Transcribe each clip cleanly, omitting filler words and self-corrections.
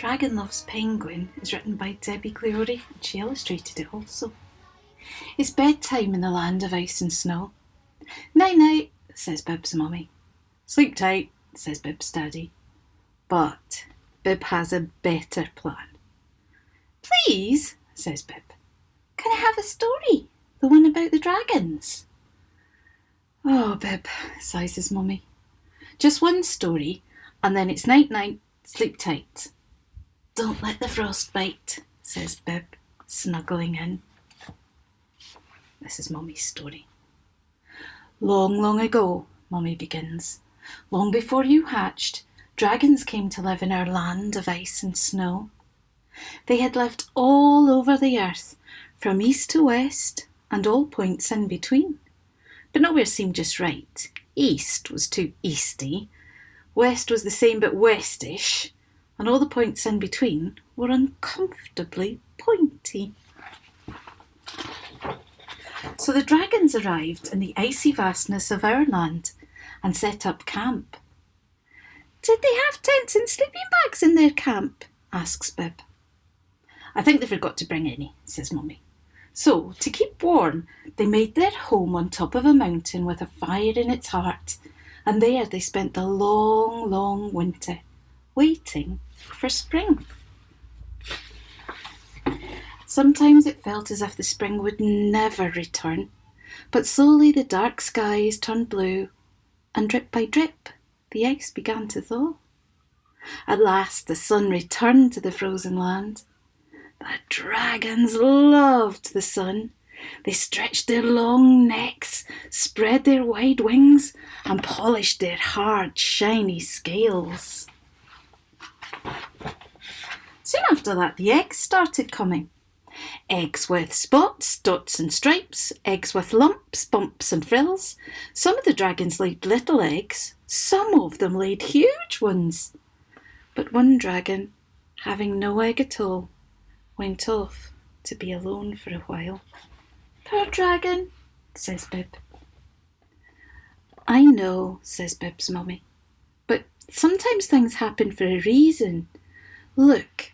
Dragon Loves Penguin is written by Debi Gliori and she illustrated it also. It's bedtime in the land of ice and snow. Night night, says Bib's mummy. Sleep tight, says Bib's daddy. But Bib has a better plan. Please, says Bib, can I have a story? The one about the dragons. Oh, Bib, sighs his mummy. Just one story, and then it's night night, sleep tight. Don't let the frost bite, says Bib, snuggling in. This is Mummy's story. Long, long ago, Mummy begins, long before you hatched, dragons came to live in our land of ice and snow. They had lived all over the earth, from east to west, and all points in between. But nowhere seemed just right. East was too easty, west was the same but westish, and all the points in between were uncomfortably pointy. So the dragons arrived in the icy vastness of our land and set up camp. Did they have tents and sleeping bags in their camp? Asks Bib. I think they forgot to bring any, says Mummy. So, to keep warm, they made their home on top of a mountain with a fire in its heart, and there they spent the long, long winter, waiting for spring. Sometimes it felt as if the spring would never return, but slowly the dark skies turned blue, and drip by drip the ice began to thaw. At last the sun returned to the frozen land. The dragons loved the sun. They stretched their long necks, spread their wide wings, and polished their hard, shiny scales. Soon after that, the eggs started coming. Eggs with spots, dots and stripes, eggs with lumps, bumps and frills. Some of the dragons laid little eggs, some of them laid huge ones. But one dragon, having no egg at all, went off to be alone for a while. Poor dragon, says Bib. I know, says Bib's mummy, but sometimes things happen for a reason. Look.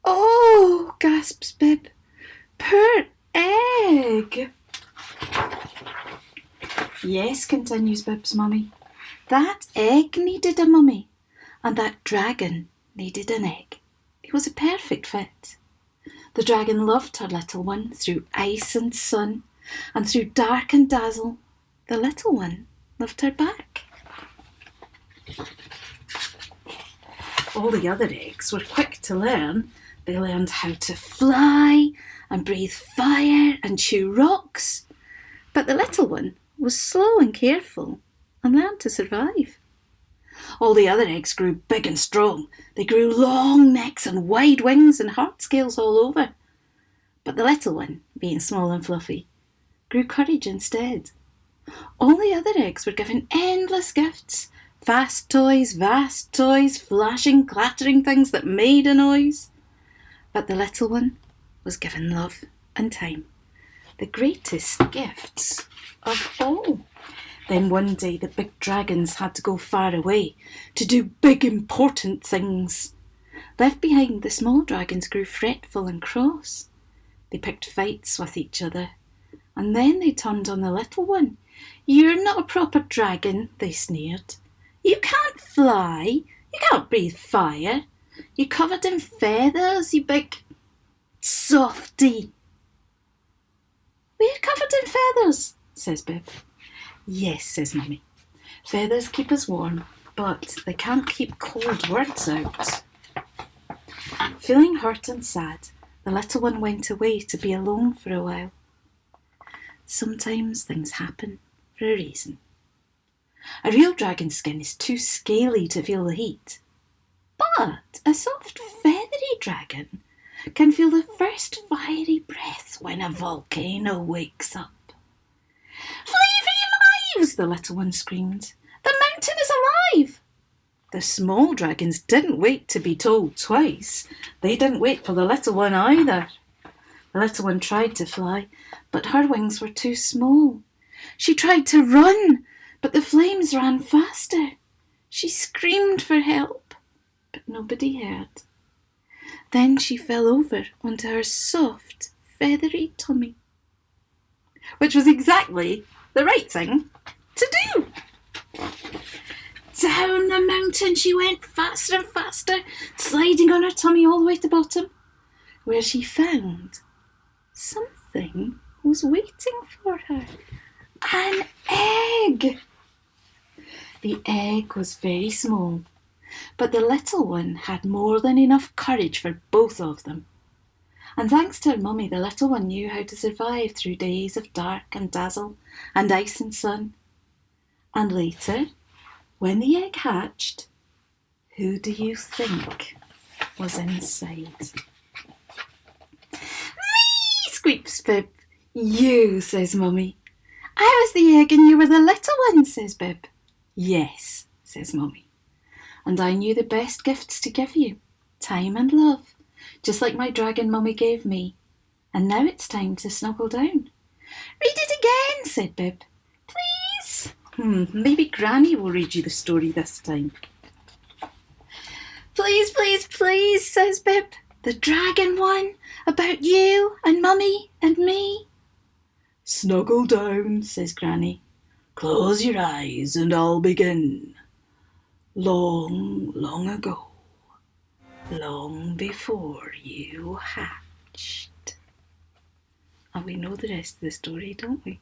Oh, gasps Bib. Poor egg. Yes, continues Bib's mummy. That egg needed a mummy, and that dragon needed an egg. It was a perfect fit. The dragon loved her little one through ice and sun, and through dark and dazzle, the little one loved her back. All the other eggs were quick to learn. They learned how to fly and breathe fire and chew rocks. But the little one was slow and careful and learned to survive. All the other eggs grew big and strong. They grew long necks and wide wings and hard scales all over. But the little one, being small and fluffy, grew courage instead. All the other eggs were given endless gifts. Fast toys, vast toys, flashing, clattering things that made a noise. But the little one was given love and time, the greatest gifts of all. Then one day the big dragons had to go far away to do big important things. Left behind, the small dragons grew fretful and cross. They picked fights with each other, and then they turned on the little one. You're not a proper dragon, they sneered. You can't fly, you can't breathe fire. You're covered in feathers, you big softy. We're covered in feathers, says Bib. Yes, says Mummy. Feathers keep us warm, but they can't keep cold words out. Feeling hurt and sad, the little one went away to be alone for a while. Sometimes things happen for a reason. A real dragon's skin is too scaly to feel the heat, but a soft, feathery dragon can feel the first fiery breath when a volcano wakes up. Flee for your lives, the little one screamed. The mountain is alive. The small dragons didn't wait to be told twice. They didn't wait for the little one either. The little one tried to fly, but her wings were too small. She tried to run, but the flames ran faster. She screamed for help, but nobody heard. Then she fell over onto her soft, feathery tummy, which was exactly the right thing to do. Down the mountain she went, faster and faster, sliding on her tummy all the way to the bottom, where she found something was waiting for her. An egg! The egg was very small, but the little one had more than enough courage for both of them. And thanks to her mummy, the little one knew how to survive through days of dark and dazzle and ice and sun. And later, when the egg hatched, who do you think was inside? Me, squeaks Bib. You, says Mummy. I was the egg and you were the little one, says Bib. Yes, says Mummy. And I knew the best gifts to give you, time and love, just like my dragon Mummy gave me. And now it's time to snuggle down. Read it again, said Bib. Please. Maybe Granny will read you the story this time. Please, please, please, says Bib. The dragon one, about you and Mummy and me. Snuggle down, says Granny. Close your eyes and I'll begin. Long, long ago, long before you hatched. And we know the rest of the story, don't we?